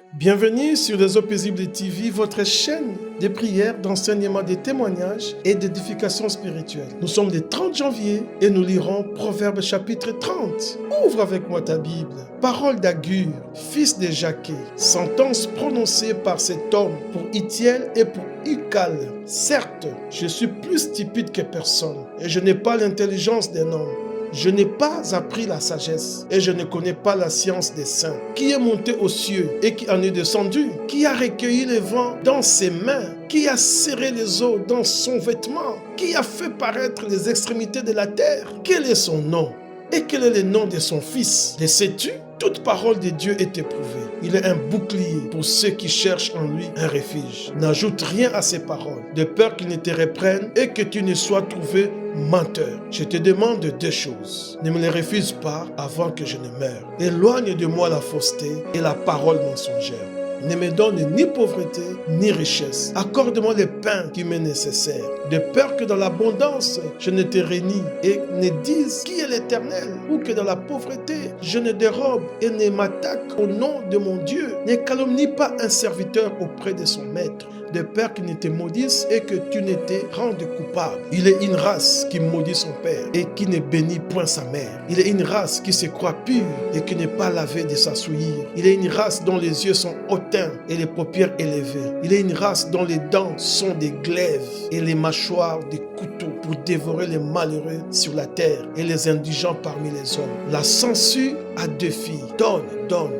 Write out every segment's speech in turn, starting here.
Bienvenue sur les Eaux Paisibles TV, votre chaîne de prière, d'enseignement, de témoignages et d'édification spirituelle. Nous sommes le 30 janvier et nous lirons Proverbes chapitre 30. Ouvre avec moi ta Bible. Parole d'Agur, fils de Jaquet, sentence prononcée par cet homme pour Itiel et pour Ucal. Certes, je suis plus stupide que personne et je n'ai pas l'intelligence d'un homme. Je n'ai pas appris la sagesse et je ne connais pas la science des saints. Qui est monté aux cieux et qui en est descendu? Qui a recueilli le vent dans ses mains? Qui a serré les eaux dans son vêtement? Qui a fait paraître les extrémités de la terre? Quel est son nom? Et quel est le nom de son fils? Le sais-tu? Toute parole de Dieu est éprouvée. Il est un bouclier pour ceux qui cherchent en lui un refuge. N'ajoute rien à ses paroles, de peur qu'il ne te reprenne et que tu ne sois trouvé menteur. Je te demande deux choses. Ne me les refuse pas avant que je ne meure. Éloigne de moi la fausseté et la parole mensongère. Ne me donne ni pauvreté, ni richesse. Accorde-moi le pain qui m'est nécessaire, de peur que dans l'abondance, je ne te renie et ne dise qui est l'Éternel, ou que dans la pauvreté, je ne dérobe et ne m'attaque au nom de mon Dieu. Ne calomnie pas un serviteur auprès de son maître, de peur qu'il ne te maudisse et que tu ne te rendes coupable. Il est une race qui maudit son père et qui ne bénit point sa mère. Il est une race qui se croit pure et qui n'est pas lavée de sa souillure. Il est une race dont les yeux sont hautains et les paupières élevées. Il est une race dont les dents sont des glaives et les mâchoires des couteaux pour dévorer les malheureux sur la terre et les indigents parmi les hommes. La censure a deux filles. Donne.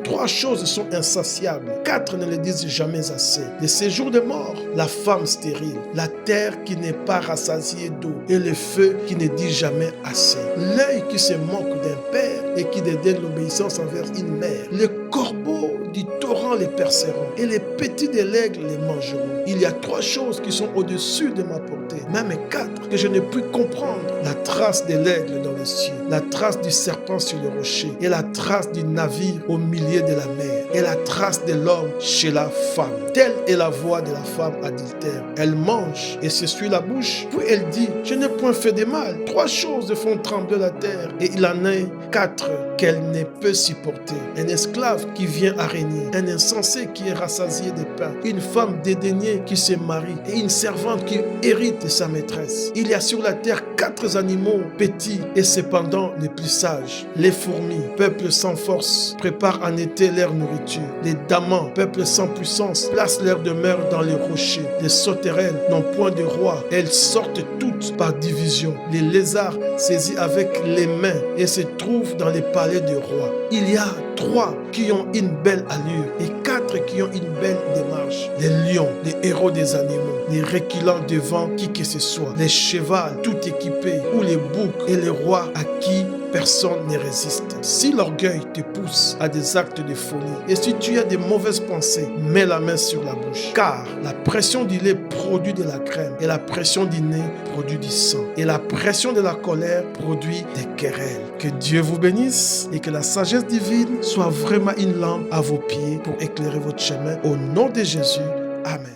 3 choses sont insatiables. 4 ne le disent jamais assez. Le séjour de mort, la femme stérile, la terre qui n'est pas rassasiée d'eau et le feu qui ne dit jamais assez. L'œil qui se moque d'un père et qui dédaigne l'obéissance envers une mère. Le corbeau du torrent les perceront et les petits de l'aigle les mangeront. Il y a 3 choses qui sont au-dessus de ma portée, même 4 que je ne puis comprendre. La trace de l'aigle dans les cieux, la trace du serpent sur le rocher et la trace du navire au milieu de la mer et la trace de l'homme chez la femme. Telle est la voix de la femme adultère. Elle mange et s'essuie la bouche, puis elle dit: je n'ai point fait de mal. 3 choses font trembler la terre et il en est 4 qu'elle ne peut supporter. Un esclave qui vient à régner, un insensé qui est rassasié de pain, une femme dédaignée qui se marie et une servante qui hérite de sa maîtresse. Il y a sur la terre 4 animaux petits et cependant les plus sages. Les fourmis, peuple sans force, préparent en été leur nourriture. Les damans, peuple sans puissance, placent leur demeure dans les rochers. Les sauterelles n'ont point de roi, elles sortent toutes par division. Les lézards saisis avec les mains et se trouvent dans les palais des rois. Il y a 3 qui ont une belle allure et 4 qui ont une belle démarche. Les lions, les héros des animaux, les reculants devant qui que ce soit. Les chevals tout équipés ou les boucs et les rois à qui personne ne résiste. Si l'orgueil te pousse à des actes de folie et si tu as des mauvaises pensées, mets la main sur la bouche. Car la pression du lait produit de la crème et la pression du nez produit du sang. Et la pression de la colère produit des querelles. Que Dieu vous bénisse et que la sagesse divine soit vraiment une lampe à vos pieds pour éclairer votre chemin. Au nom de Jésus, Amen.